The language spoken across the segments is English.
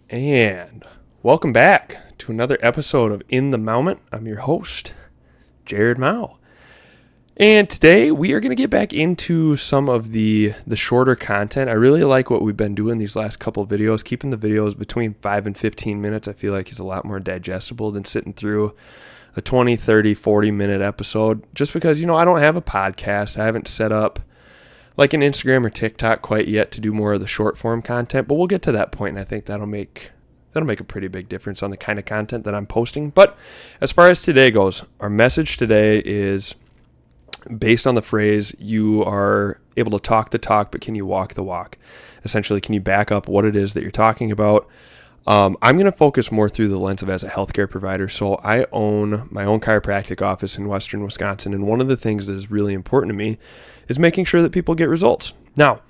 And welcome back to another episode of In The Maument. I'm your host, Jared Mao. And today we are going to get back into some of the shorter content. I really like what we've been doing these last couple of videos. Keeping the videos between 5 and 15 minutes I feel like is a lot more digestible than sitting through a 20, 30, 40-minute episode. Just because, I don't have a podcast. I haven't set up like an Instagram or TikTok quite yet to do more of the short form content, but we'll get to that point, and I think that'll make a pretty big difference on the kind of content that I'm posting. But as far as today goes, our message today is based on the phrase, you are able to talk the talk, but can you walk the walk? Essentially, can you back up what it is that you're talking about? I'm going to focus more through the lens of as a healthcare provider. So I own my own chiropractic office in Western Wisconsin, and one of the things that is really important to me is making sure that people get results. Now,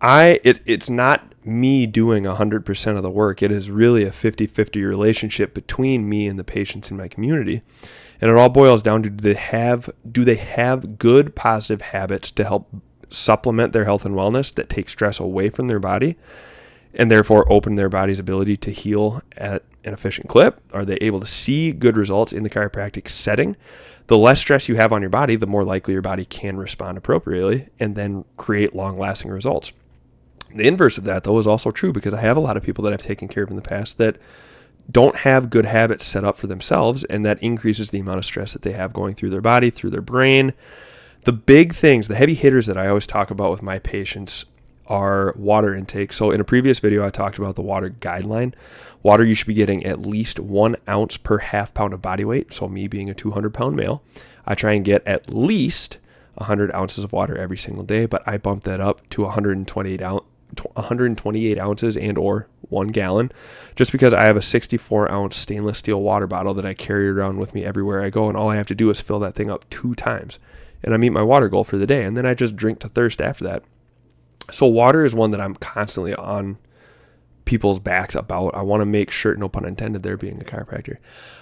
it's not me doing 100% of the work. It is really a 50-50 relationship between me and the patients in my community. And it all boils down to do they have good positive habits to help supplement their health and wellness that take stress away from their body and therefore open their body's ability to heal at an efficient clip? Are they able to see good results in the chiropractic setting? The less stress you have on your body, the more likely your body can respond appropriately and then create long-lasting results. The inverse of that, though, is also true, because I have a lot of people that I've taken care of in the past that don't have good habits set up for themselves, and that increases the amount of stress that they have going through their body, through their brain. The big things, the heavy hitters that I always talk about with my patients are water intake. So in a previous video, I talked about the water guideline. Water, you should be getting at least 1 ounce per half pound of body weight. So me being a 200-pound male, I try and get at least 100 ounces of water every single day, but I bump that up to 128 ounces and or 1 gallon, just because I have a 64-ounce stainless steel water bottle that I carry around with me everywhere I go, and all I have to do is fill that thing up 2 times, and I meet my water goal for the day, and then I just drink to thirst after that. So water is one that I'm constantly on people's backs about. I want to make sure, no pun intended there being a chiropractor,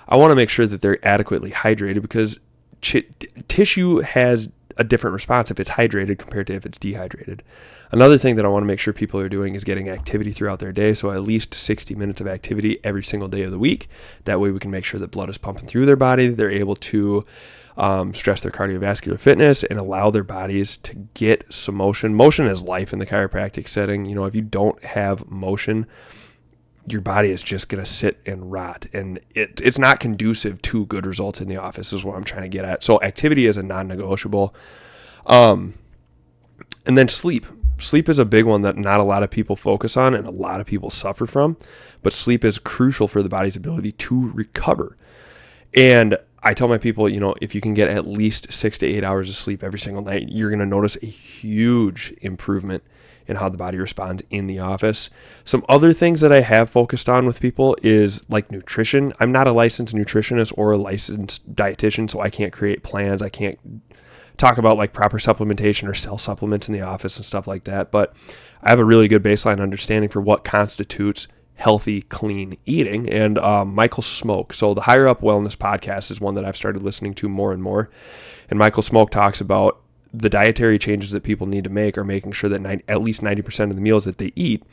I want to make sure that they're adequately hydrated, because tissue has a different response if it's hydrated compared to if it's dehydrated. Another thing that I want to make sure people are doing is getting activity throughout their day. So at least 60 minutes of activity every single day of the week. That way we can make sure that blood is pumping through their body. They're able to stress their cardiovascular fitness and allow their bodies to get some motion. Motion is life in the chiropractic setting. If you don't have motion, your body is just going to sit and rot, and it's not conducive to good results in the office is what I'm trying to get at. So activity is a non-negotiable. And then sleep. Sleep is a big one that not a lot of people focus on and a lot of people suffer from, but sleep is crucial for the body's ability to recover. And I tell my people, if you can get at least 6 to 8 hours of sleep every single night, you're going to notice a huge improvement in how the body responds in the office. Some other things that I have focused on with people is like nutrition. I'm not a licensed nutritionist or a licensed dietitian, so I can't create plans. I can't talk about like proper supplementation or sell supplements in the office and stuff like that. But I have a really good baseline understanding for what constitutes healthy, clean eating. And Michael Smoke, so the Higher Up Wellness podcast is one that I've started listening to more and more. And Michael Smoke talks about the dietary changes that people need to make are making sure that at least 90% of the meals that they eat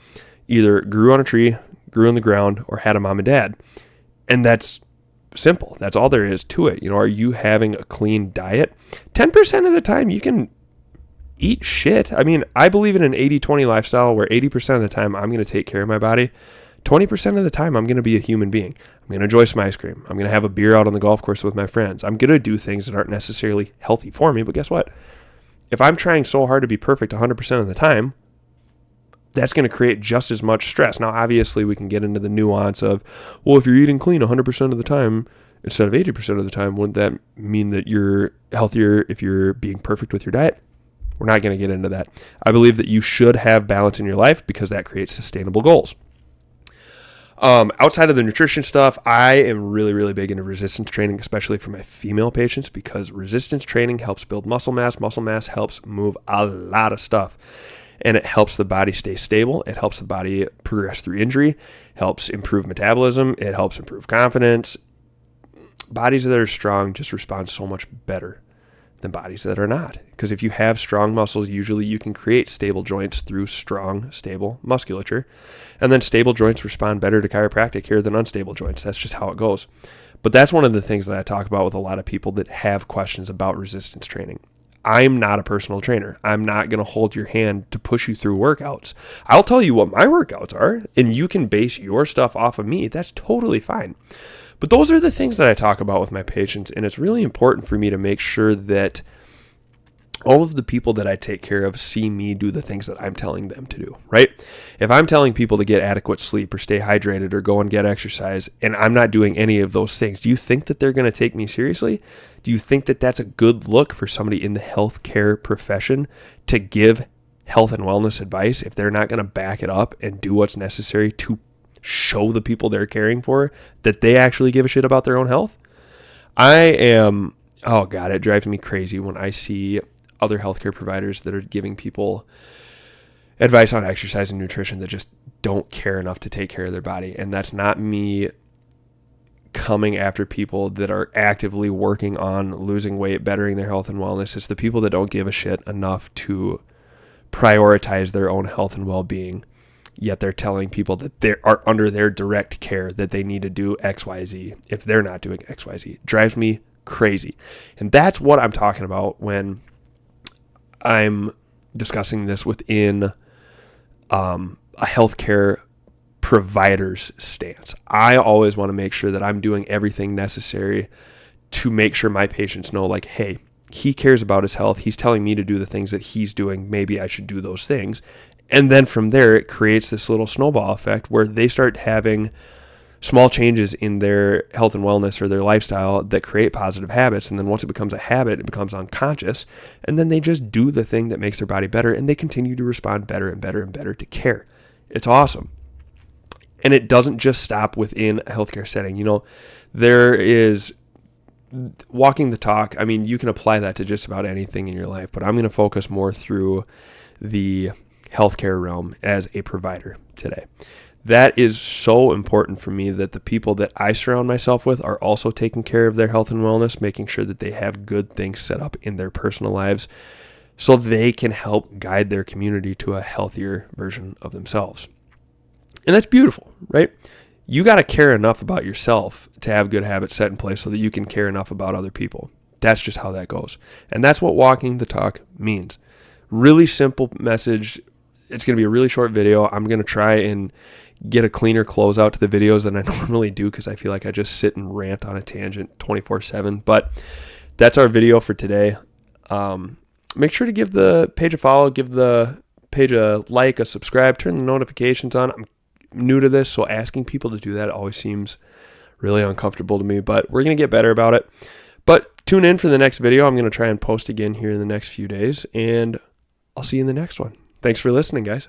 either grew on a tree, grew on the ground, or had a mom and dad. And that's simple. That's all there is to it. Are you having a clean diet? 10% of the time you can eat shit. I believe in an 80-20 lifestyle where 80% of the time I'm going to take care of my body. 20% of the time I'm going to be a human being. I'm going to enjoy some ice cream. I'm going to have a beer out on the golf course with my friends. I'm going to do things that aren't necessarily healthy for me, but guess what? If I'm trying so hard to be perfect 100% of the time, that's going to create just as much stress. Now, obviously, we can get into the nuance of, well, if you're eating clean 100% of the time instead of 80% of the time, wouldn't that mean that you're healthier if you're being perfect with your diet? We're not going to get into that. I believe that you should have balance in your life because that creates sustainable goals. Outside of the nutrition stuff, I am really, really big into resistance training, especially for my female patients, because resistance training helps build muscle mass. Muscle mass helps move a lot of stuff, and it helps the body stay stable. It helps the body progress through injury, helps improve metabolism. It helps improve confidence. Bodies that are strong just respond so much better than bodies that are not. Because if you have strong muscles, usually you can create stable joints through strong, stable musculature. And then stable joints respond better to chiropractic care than unstable joints. That's just how it goes. But that's one of the things that I talk about with a lot of people that have questions about resistance training. I'm not a personal trainer. I'm not going to hold your hand to push you through workouts. I'll tell you what my workouts are, and you can base your stuff off of me. That's totally fine. But those are the things that I talk about with my patients, and it's really important for me to make sure that all of the people that I take care of see me do the things that I'm telling them to do, right? If I'm telling people to get adequate sleep or stay hydrated or go and get exercise, and I'm not doing any of those things, do you think that they're going to take me seriously? Do you think that that's a good look for somebody in the healthcare profession to give health and wellness advice if they're not going to back it up and do what's necessary to show the people they're caring for that they actually give a shit about their own health? Oh God, it drives me crazy when I see other healthcare providers that are giving people advice on exercise and nutrition that just don't care enough to take care of their body. And that's not me coming after people that are actively working on losing weight, bettering their health and wellness. It's the people that don't give a shit enough to prioritize their own health and well-being, yet they're telling people that they are under their direct care that they need to do XYZ if they're not doing XYZ. It drives me crazy. And that's what I'm talking about when I'm discussing this within a healthcare provider's stance. I always want to make sure that I'm doing everything necessary to make sure my patients know, like, hey, he cares about his health. He's telling me to do the things that he's doing. Maybe I should do those things. And then from there, it creates this little snowball effect where they start having small changes in their health and wellness or their lifestyle that create positive habits. And then once it becomes a habit, it becomes unconscious. And then they just do the thing that makes their body better, and they continue to respond better and better and better to care. It's awesome. And it doesn't just stop within a healthcare setting. You know, there is walking the talk. I mean, you can apply that to just about anything in your life, but I'm going to focus more through the healthcare realm as a provider today. That is so important for me that the people that I surround myself with are also taking care of their health and wellness, making sure that they have good things set up in their personal lives so they can help guide their community to a healthier version of themselves. And that's beautiful, right? You got to care enough about yourself to have good habits set in place so that you can care enough about other people. That's just how that goes. And that's what walking the talk means. Really simple message. It's going to be a really short video. I'm going to try and get a cleaner closeout to the videos than I normally do because I feel like I just sit and rant on a tangent 24/7. But that's our video for today. Make sure to give the page a follow, give the page a like, a subscribe, turn the notifications on. I'm new to this, so asking people to do that always seems really uncomfortable to me, but we're going to get better about it. But tune in for the next video. I'm going to try and post again here in the next few days, and I'll see you in the next one. Thanks for listening, guys.